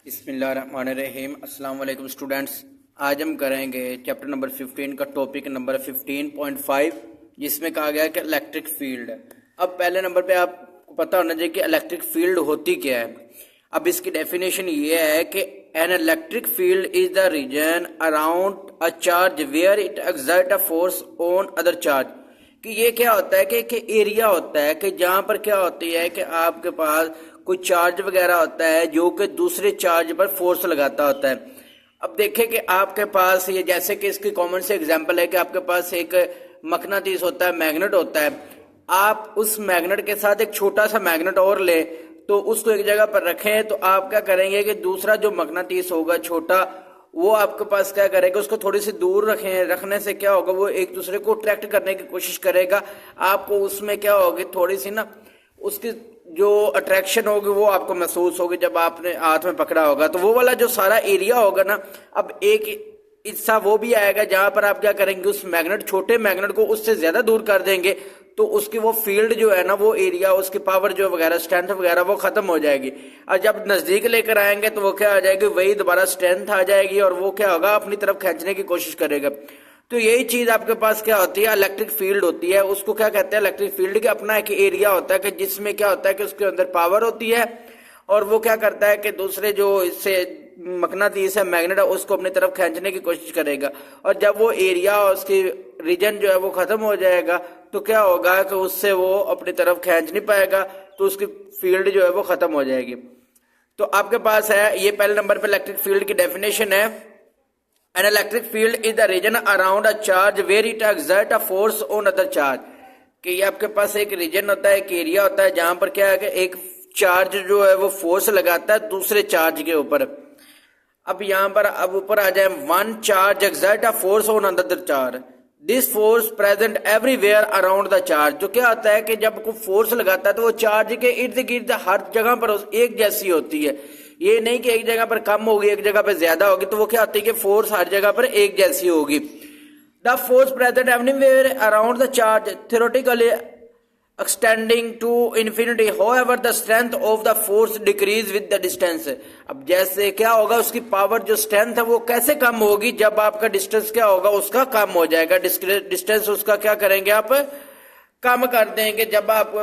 बिस्मिल्लाहिर्रहमानिर्रहीम। अस्सलाम वालेकुम स्टूडेंट्स। आज हम करेंगे चैप्टर नंबर 15 का टॉपिक नंबर 15.5 जिसमें कहा गया है कि इलेक्ट्रिक फील्ड। अब पहले नंबर पे आपको पता होना चाहिए कि इलेक्ट्रिक फील्ड होती क्या है। अब इसकी डेफिनेशन ये है कि an electric field is the region around a charge where it exert a force on other charge. कि ये क्या होता है कि एरिया होता है कि जहां पर क्या होती है कि आपके पास कोई चार्ज वगैरह होता है जो कि दूसरे चार्ज पर फोर्स लगाता होता है। अब देखें कि आपके पास ये जैसे कि इसकी कॉमन से एग्जांपल है कि आपके पास एक मकनातीस होता है, मैग्नेट होता है। आप उस मैग्नेट के साथ एक छोटा सा मैग्नेट और ले तो उसको एक जगह पर रखें तो आप क्या करेंगे कि दूसरा जो मकनातीस होगा छोटा वो आपके पास क्या करेगा, उसको थोड़ी सी दूर रखने से क्या होगा, वो एक दूसरे को अट्रैक्ट करने की कोशिश करेगा। आपको उसमें क्या होगी, थोड़ी सी ना उसकी जो अट्रैक्शन होगी वो आपको महसूस होगी जब आपने हाथ में पकड़ा होगा। तो वो वाला जो सारा एरिया होगा ना, अब एक हिस्सा वो भी आएगा जहां पर आप क्या करेंगे, उस मैग्नेट छोटे मैग्नेट को उससे ज्यादा दूर कर देंगे तो उसकी वो फील्ड जो है ना, वो एरिया उसकी पावर जो वगैरह स्ट्रेंथ वगैरह वो खत्म हो जाएगी। और जब नजदीक लेकर आएंगे तो वो क्या आ जाएगी, वही दोबारा स्ट्रेंथ आ जाएगी और वो क्या होगा, अपनी तरफ खींचने की कोशिश करेगा। तो यही चीज आपके पास क्या होती है, इलेक्ट्रिक फील्ड होती है। उसको क्या कहते हैं, इलेक्ट्रिक फील्ड के अपना एक एरिया होता है कि जिसमें क्या होता है कि उसके अंदर पावर होती है और वो क्या करता है कि दूसरे जो इससे मकनातीस है, मैग्नेट है, उसको अपनी तरफ खींचने की कोशिश करेगा। और जब वो एरिया उसकी रीजन जो है वो खत्म हो जाएगा तो क्या होगा कि उससे वो अपनी तरफ खींच नहीं पाएगा, तो उसकी फील्ड जो है वो खत्म हो जाएगी। तो आपके पास है ये पहले नंबर पे इलेक्ट्रिक फील्ड की डेफिनेशन है, an electric field is the region around a charge where it exert a force on other charge. कि ये आपके पास एक रीजन होता है, एक एरिया होता है जहां पर क्या है कि एक चार्ज जो है वो फोर्स लगाता है दूसरे चार्ज के ऊपर। अब यहाँ पर अब ऊपर आ जाए, one charge exert a force on other charge, this force present everywhere around the charge. जो क्या होता है कि जब कोई फोर्स लगाता है तो वो चार्ज के इर्द गिर्द हर जगह पर एक जैसी होती है। ये नहीं कि एक जगह पर कम होगी एक जगह पर ज्यादा होगी, तो वो क्या होती है कि फोर्स हर जगह पर एक जैसी होगी। The force present everywhere around the charge theoretically extending to infinity, however the strength of the force decrease with the distance। अब जैसे क्या होगा, उसकी पावर जो स्ट्रेंथ है वो कैसे कम होगी, जब आपका डिस्टेंस क्या होगा उसका कम हो जाएगा। डिस्टेंस उसका क्या करेंगे, आप कम कर देंगे। जब आप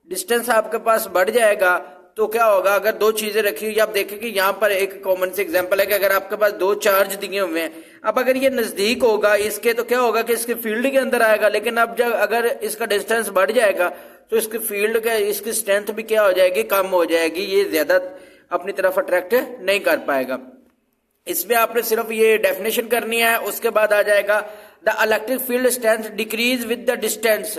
डिस्टेंस आपके पास बढ़ जाएगा तो क्या होगा, अगर दो चीजें रखी हुई, आप देखें कि यहाँ पर एक कॉमन से एग्जांपल है कि अगर आपके पास दो चार्ज दिए हुए हैं, अब अगर ये नजदीक होगा इसके तो क्या होगा कि इसके फील्ड के अंदर आएगा, लेकिन अब जब अगर इसका डिस्टेंस बढ़ जाएगा तो इसकी फील्ड का इसकी स्ट्रेंथ भी क्या हो जाएगी, कम हो जाएगी। ये ज्यादा अपनी तरफ अट्रैक्ट नहीं कर पाएगा। इसमें आपने सिर्फ ये डेफिनेशन करनी है। उसके बाद आ जाएगा the electric field strength decrease with the distance.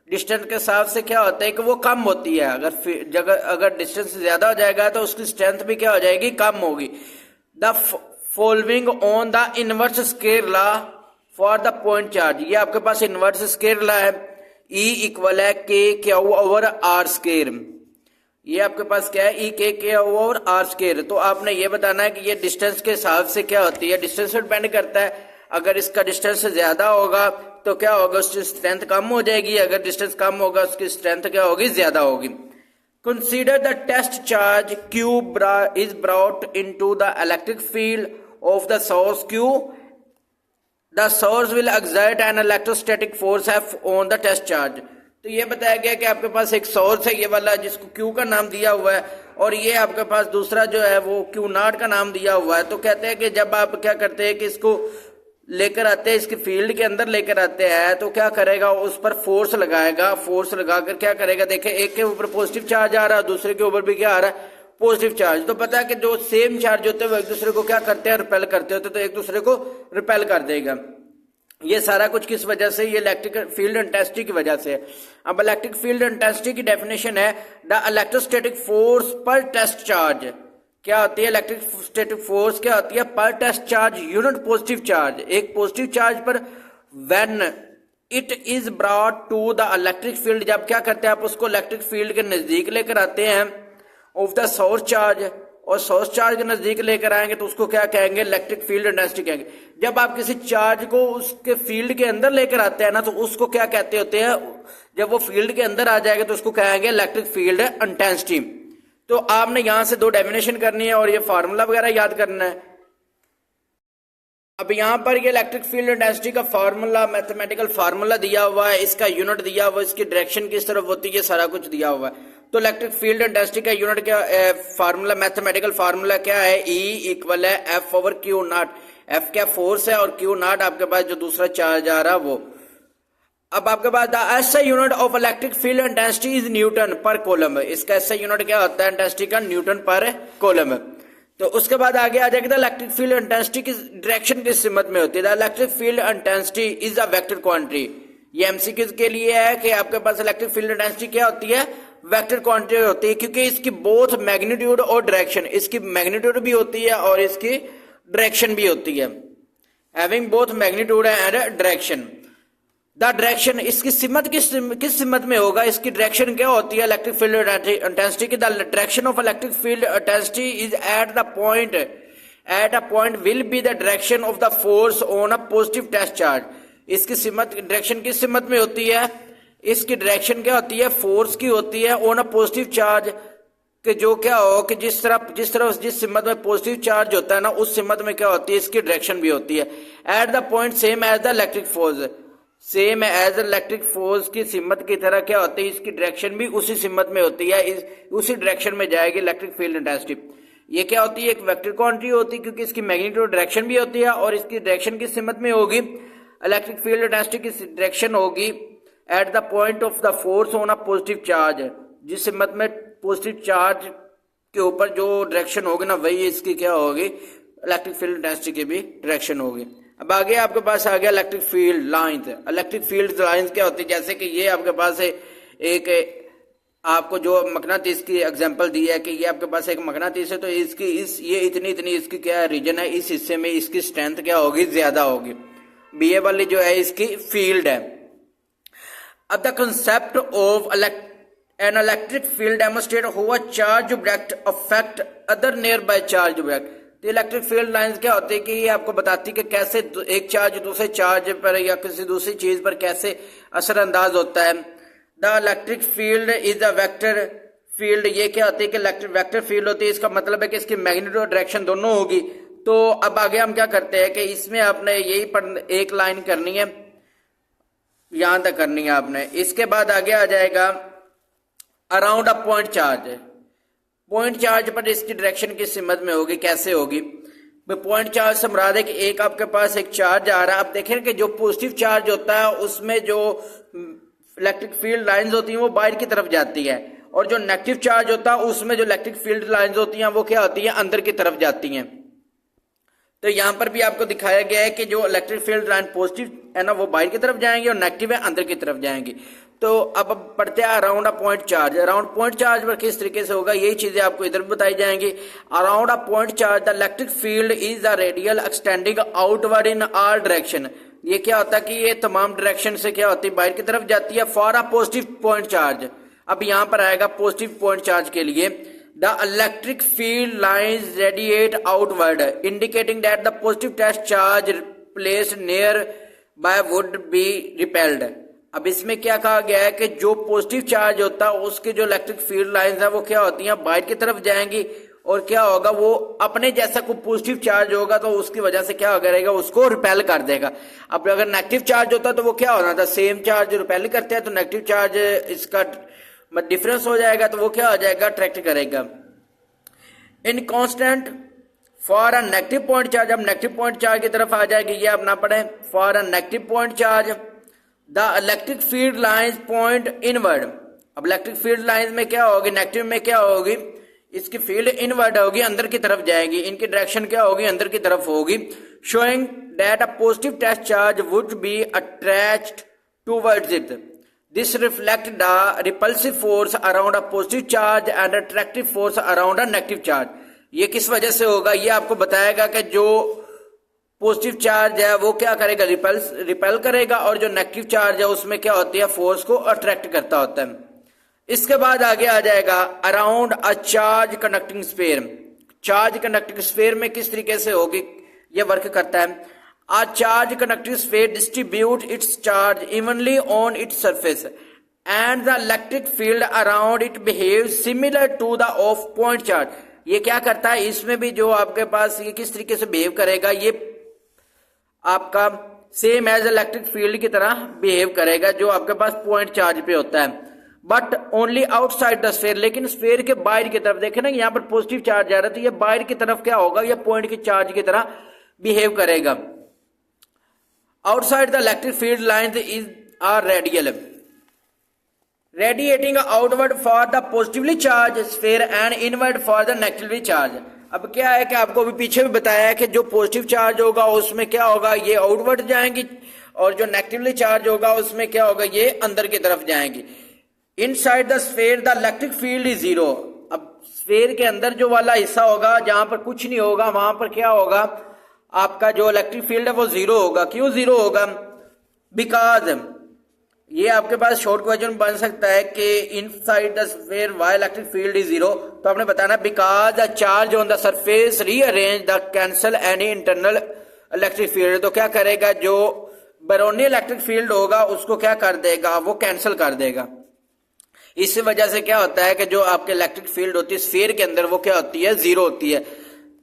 Distance के हिसाब से क्या होता है कि वो कम होती है। अगर डिस्टेंस ज्यादा हो जाएगा तो उसकी स्ट्रेंथ भी क्या हो जाएगी, कम होगी। The following on the inverse square law for the point charge. ये आपके पास इनवर्स स्केयर लॉ है, E इक्वल है के क्यू ओवर आर स्केयर। ये आपके पास क्या है, ई के क्यू ओवर आर स्केयर। तो आपने ये बताना है कि ये डिस्टेंस के हिसाब से क्या होती है, डिस्टेंस पर डिपेंड करता है। अगर इसका डिस्टेंस ज्यादा होगा तो क्या होगा, उसकी स्ट्रेंथ कम हो जाएगी। अगर डिस्टेंस कम होगा उसकी स्ट्रेंथ क्या होगी, ज्यादा होगी। Consider the test charge Q is brought into the electric field of the source Q. The source will exert an electrostatic force F on the test charge. तो ये बताया गया कि आपके पास एक सोर्स है ये वाला जिसको Q का नाम दिया हुआ है, और ये आपके पास दूसरा जो है वो Q0 का नाम दिया हुआ है। तो कहते हैं कि जब आप क्या करते हैं कि इसको लेकर आते हैं, इसकी फील्ड के अंदर लेकर आते हैं, तो क्या करेगा, उस पर फोर्स लगाएगा। फोर्स लगाकर क्या करेगा, देखे एक के ऊपर पॉजिटिव चार्ज आ रहा है, दूसरे के ऊपर भी क्या आ रहा है, पॉजिटिव चार्ज। तो पता है कि जो सेम चार्ज होते हैं वो एक दूसरे को क्या करते हैं, रिपेल करते होते, तो एक दूसरे को रिपेल कर देगा। ये सारा कुछ किस वजह से, ये इलेक्ट्रिक फील्ड इंटेंसिटी की वजह से। अब इलेक्ट्रिक फील्ड इंटेंसिटी की डेफिनेशन है, द इलेक्ट्रोस्टैटिक फोर्स पर टेस्ट चार्ज। क्या होती है इलेक्ट्रिक स्टैटिक फोर्स, क्या होती है, पर test charge unit positive charge. एक पॉजिटिव चार्ज पर when it is brought to the electric field, जब क्या करते हैं आप उसको इलेक्ट्रिक फील्ड के नजदीक लेकर आते हैं, ऑफ द सोर्स चार्ज, और सोर्स चार्ज के नजदीक लेकर आएंगे तो उसको क्या कहेंगे, इलेक्ट्रिक फील्ड इंटेंसिटी कहेंगे। जब आप किसी चार्ज को उसके फील्ड के अंदर लेकर आते हैं ना, तो उसको क्या कहते होते हैं, जब वो फील्ड के अंदर आ जाएगा तो उसको कहेंगे इलेक्ट्रिक फील्ड इंटेंसिटी। तो आपने यहां से दो डेफिनेशन करनी है और ये फार्मूला वगैरह याद करना है। अब यहाँ पर ये इलेक्ट्रिक फील्ड इंटेंसिटी का फार्मूला, मैथमेटिकल फार्मूला दिया हुआ है, इसका यूनिट दिया हुआ है, इसकी डायरेक्शन किस तरफ होती है, सारा कुछ दिया हुआ है। तो इलेक्ट्रिक फील्ड इंटेंसिटी का यूनिट क्या फार्मूला, मैथमेटिकल फार्मूला क्या है, E इक्वल है F over Q not. F क्या फोर्स है और क्यू नॉट आपके पास जो दूसरा चार्ज आ रहा वो। अब आपके पास the SI unit of electric field intensity is newton per coulomb. इसका एसआई यूनिट क्या होता है इंटेंसिटी का, न्यूटन पर कूलम। तो उसके बाद आगे आ जाएगा इलेक्ट्रिक फील्ड इंटेंसिटी की डायरेक्शन किस सिमत में होती है। Electric field intensity is a vector quantity. ये एमसीक्यू के लिए है कि आपके पास इलेक्ट्रिक फील्ड इंटेंसिटी क्या होती है, वेक्टर क्वांटिटी होती है, क्योंकि इसकी बोथ मैग्नीट्यूड और डायरेक्शन, इसकी मैग्नीट्यूड भी होती है और इसकी डायरेक्शन भी होती है। Having both magnitude and direction. The direction, इसकी सिमत किस सिमत में होगा, इसकी डायरेक्शन क्या होती है इलेक्ट्रिक फील्ड इंटेंसिटी की। The direction of electric field intensity is at a point will be the direction of the force on a positive test charge. इसकी सिमत, डायरेक्शन किस सिमत में होती है, इसकी डायरेक्शन क्या होती है, फोर्स की होती है ऑन अ पॉजिटिव चार्ज, कि जो क्या हो कि जिस सिमत में पॉजिटिव चार्ज होता है ना, उस सिमत में क्या होती है, इसकी डायरेक्शन भी होती है। At the point same as the electric force, same as electric force की सिमत की तरह क्या होती है, इसकी डायरेक्शन भी उसी सिमत में होती है, उसी डायरेक्शन में जाएगी इलेक्ट्रिक फील्ड इंटेंसिटी। ये क्या होती है, एक वेक्टर क्वांटिटी होती है, क्योंकि इसकी मैग्नीट्यूड डायरेक्शन भी होती है और इसकी डायरेक्शन किस सिमत में होगी, इलेक्ट्रिक फील्ड इंटेंसिटी की डायरेक्शन होगी eight the point of the force on a positive charge. जिस सिमत में पॉजिटिव चार्ज के ऊपर जो डायरेक्शन होगी ना, वही इसकी क्या होगी, इलेक्ट्रिक फील्ड इंटेंसिटी की भी डायरेक्शन होगी। अब आगे आपके पास आ गया electric field lines. Electric field lines क्या होती है, जैसे कि ये आपके पास एक आपको जो मकनातीस की एग्जांपल दी है कि ये आपके पास एक मकनातीस है, तो इसकी ये इतनी इसकी क्या रीजन है, इस हिस्से में इसकी स्ट्रेंथ क्या होगी, ज्यादा होगी। बीए वाली जो है इसकी फील्ड है। अब the concept of N electric field demonstrate how a charge object affect other near by charge object. तो इलेक्ट्रिक फील्ड लाइंस क्या होती है कि ये आपको बताती है कि कैसे एक चार्ज दूसरे चार्ज पर या किसी दूसरी चीज पर कैसे असरअंदाज होता है। The electric field is a vector field. ये क्या होती है कि इलेक्ट्रिक वेक्टर फील्ड होती है, इसका मतलब है कि इसकी मैग्नीट्यूड और डायरेक्शन दोनों होगी। तो अब आगे हम क्या करते हैं कि इसमें आपने यही एक लाइन करनी है, यहां तक करनी है आपने। इसके बाद आगे आ जाएगा around a point charge. Point charge पर इसकी डायरेक्शन किस सिमत में होगी, कैसे होगी। पॉइंट चार्ज से मुराद है कि एक आपके पास एक चार्ज आ रहा है। आप देखें कि जो पॉजिटिव चार्ज होता है उसमें जो इलेक्ट्रिक फील्ड लाइंस होती हैं वो बाहर की तरफ जाती है, और जो नेगेटिव चार्ज होता है उसमें जो इलेक्ट्रिक फील्ड लाइंस होती हैं वो क्या होती हैं, अंदर की तरफ जाती हैं। तो यहां पर भी आपको दिखाया गया है कि जो इलेक्ट्रिक फील्ड लाइन पॉजिटिव है ना वो बाहर की तरफ जाएंगे और नेगेटिव है अंदर की तरफ जाएंगी। तो अब पढ़ते हैं around a point charge. Around point charge पर किस तरीके से होगा, यही चीजें आपको इधर बताई जाएंगी। Around a point charge the electric field is a radial extending outward in all direction. ये क्या होता है कि ये तमाम डायरेक्शन से क्या होती है, बाहर की तरफ जाती है। For a positive point charge, अब यहां पर आएगा पॉजिटिव पॉइंट चार्ज के लिए, the electric field lines radiate outward indicating that the positive test charge placed nearby would be repelled. अब इसमें क्या कहा गया है कि जो पॉजिटिव चार्ज होता है उसकी जो इलेक्ट्रिक फील्ड लाइंस है वो क्या होती हैं, बाहर की तरफ जाएंगी, और क्या होगा, वो अपने जैसा कोई पॉजिटिव चार्ज होगा तो उसकी वजह से क्या करेगा, उसको रिपेल कर देगा। अब अगर नेगेटिव चार्ज होता तो वो क्या होना था, सेम चार्ज रिपेल करते हैं तो नेगेटिव चार्ज इसका डिफरेंस हो जाएगा, तो वो क्या हो जाएगा, अट्रैक्ट करेगा। In constant for a negative point charge, अब नेगेटिव पॉइंट चार्ज की तरफ आ जाएगी, ये आप ना पढ़े। For a negative point charge the electric field lines point inward. अब इलेक्ट्रिक फील्ड लाइंस में क्या होगी, नेगेटिव में क्या होगी, इसकी फील्ड इनवर्ड होगी, अंदर की तरफ जाएगी, इनकी डायरेक्शन क्या होगी, अंदर की तरफ होगी। Showing that a positive test charge would be attract towards it. This reflect the repulsive force around a positive charge and attractive force around a negative charge. ये किस वजह से होगा, ये आपको बताएगा कि जो पॉजिटिव चार्ज है वो क्या करेगा, रिपेल करेगा, और जो नेगेटिव चार्ज है उसमें क्या होती है, फोर्स को अट्रैक्ट करता होता है। इसके बाद आगे आ जाएगा around a charge conducting sphere. Charge conducting sphere में किस तरीके से होगी, ये वर्क करता है। A charge conducting sphere distribute its charge evenly on its surface. And the electric field around it behave similar to the of point charge. ये क्या करता है, इसमें भी जो आपके पास ये किस तरीके से बिहेव करेगा, ये आपका सेम एज इलेक्ट्रिक फील्ड की तरह बिहेव करेगा जो आपके पास पॉइंट चार्ज पे होता है, but only outside the sphere. लेकिन स्फीयर के बाहर की तरफ देखे ना, यहाँ पर पॉजिटिव चार्ज आ रहा है तो ये बाहर की तरफ क्या होगा, ये पॉइंट के चार्ज की तरह बिहेव करेगा। Outside the electric field line is are radial radiating outward for the positively charge sphere and inward for the negatively charge. अब क्या है कि आपको भी पीछे भी बताया है कि जो पॉजिटिव चार्ज होगा उसमें क्या होगा, ये आउटवर्ड जाएंगी, और जो नेगेटिवली चार्ज होगा उसमें क्या होगा, ये अंदर की तरफ जाएंगी। Inside the sphere the electric field is zero. अब स्फीयर के अंदर जो वाला हिस्सा होगा जहां पर कुछ नहीं होगा, वहां पर क्या होगा, आपका जो इलेक्ट्रिक फील्ड है वो जीरो होगा। क्यों जीरो होगा, बिकॉज ये आपके पास शॉर्ट क्वेश्चन बन सकता है कि inside the sphere why electric field is zero, तो आपने बताना because the charge on the surface rearrange the cancel any internal electric field. तो क्या करेगा, जो बैरोनी इलेक्ट्रिक फील्ड होगा उसको क्या कर देगा, वो कैंसिल कर देगा। इस वजह से क्या होता है कि जो आपके इलेक्ट्रिक फील्ड होती है स्फीयर के अंदर वो क्या होती है, जीरो होती है।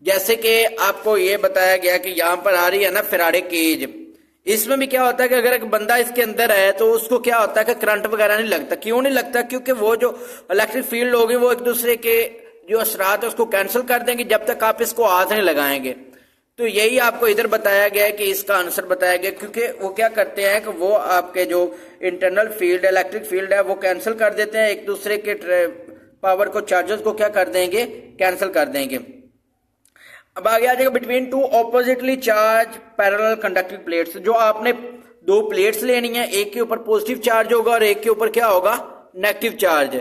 जैसे कि आपको ये बताया गया कि यहां पर आ रही है ना फैराडे केज, इसमें भी क्या होता है कि अगर एक बंदा इसके अंदर है तो उसको क्या होता है कि करंट वगैरह नहीं लगता। क्यों नहीं लगता, क्योंकि वो जो इलेक्ट्रिक फील्ड होगी वो एक दूसरे के जो असरात है उसको कैंसिल कर देंगे जब तक आप इसको हाथ नहीं लगाएंगे। तो यही आपको इधर बताया गया है कि इसका आंसर बताया गया, क्योंकि वो क्या करते हैं कि वो आपके जो इंटरनल फील्ड इलेक्ट्रिक फील्ड है वो कैंसिल कर देते हैं, एक दूसरे के पावर को चार्जेस को क्या कर देंगे, कैंसिल कर देंगे। अब आगे आ जाएगा between two oppositely charge parallel conducting plates. जो आपने दो प्लेट्स लेनी है, एक के ऊपर पॉजिटिव चार्ज होगा और एक के ऊपर क्या होगा, नेगेटिव चार्ज।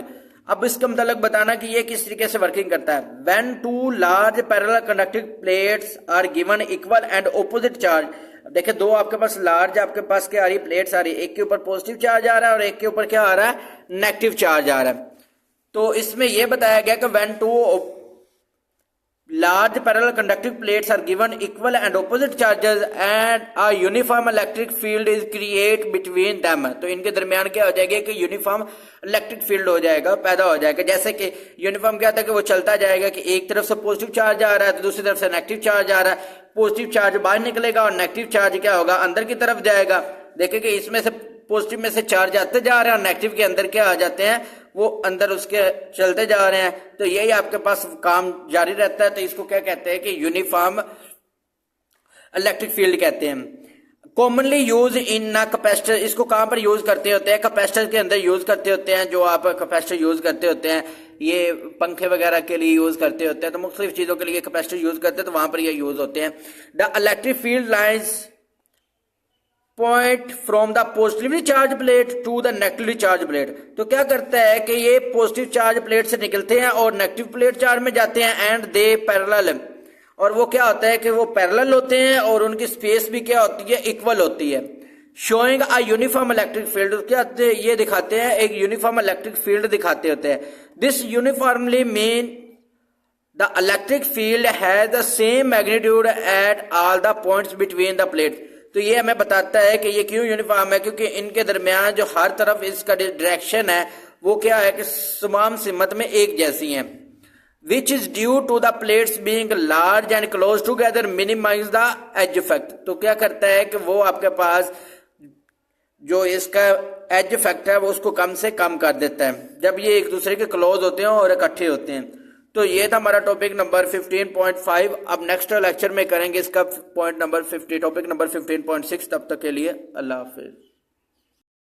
अब इसका मतलब बताना कि ये किस तरीके से वर्किंग करता है। When two large parallel conducting plates are given equal and opposite charge. देखिए दो आपके पास लार्ज आपके पास क्या आ रही है, प्लेट्स आ रही है, एक के ऊपर पॉजिटिव चार्ज आ रहा है और एक के ऊपर क्या आ रहा है, नेगेटिव चार्ज आ रहा है। तो इसमें यह बताया गया कि when two large parallel conducting plates are given equal and opposite charges and a uniform electric field is create between them। तो इनके दरमियान क्या हो जाएगा कि यूनिफॉर्म इलेक्ट्रिक फील्ड हो जाएगा, पैदा हो जाएगा। जैसे कि यूनिफॉर्म क्या था कि वो चलता जाएगा कि एक तरफ से पॉजिटिव चार्ज आ रहा है तो दूसरी तरफ से नेगेटिव चार्ज आ रहा है, पॉजिटिव चार्ज बाहर निकलेगा और नेगेटिव चार्ज क्या होगा, अंदर की तरफ जाएगा। देखिए कि इसमें से पॉजिटिव में से चार्ज आते जा रहे हैं और नेगेटिव के अंदर क्या आ जाते हैं, वो अंदर उसके चलते जा रहे हैं। तो यही आपके पास काम जारी रहता है। तो इसको क्या कहते हैं कि यूनिफॉर्म इलेक्ट्रिक फील्ड कहते हैं। Commonly use in capacitor. इसको कहां पर यूज करते होते हैं, कैपेसिटर के अंदर यूज करते होते हैं। जो आप कैपेसिटर यूज करते होते हैं, ये पंखे वगैरह के लिए यूज करते होते हैं, तो मुख्तलिफ चीजों के लिए कैपेसिटर यूज करते हैं, तो वहां पर ये यूज होते हैं। The electric field lines point from the positively charge plate to the negatively charge plate. तो क्या करता है कि ये पॉजिटिव चार्ज प्लेट से निकलते हैं और नेगेटिव प्लेट चार्ज में जाते हैं एंड दे पैरेलल। और वो क्या होता है कि वो पैरेलल होते हैं और उनकी स्पेस भी क्या होती है, इक्वल होती है। Showing a uniform electric field. क्या ये दिखाते हैं, एक यूनिफॉर्म इलेक्ट्रिक फील्ड दिखाते होते हैं। This uniformly mean the electric field has the same magnitude at all the points between the plate. तो ये हमें बताता है कि ये क्यों यूनिफॉर्म है, क्योंकि इनके दरमियान जो हर तरफ इसका डायरेक्शन है वो क्या है कि तमाम सिमत में एक जैसी है। Which is due to the plates being large and close together minimise the edge effect. तो क्या करता है कि वो आपके पास जो इसका एज इफेक्ट है वो उसको कम से कम कर देता है जब ये एक दूसरे के क्लोज होते हैं और इकट्ठे होते हैं। तो ये था हमारा टॉपिक नंबर 15.5। अब नेक्स्ट लेक्चर में करेंगे इसका पॉइंट नंबर 50, टॉपिक नंबर 15.6। तब तक के लिए अल्लाह हाफिज।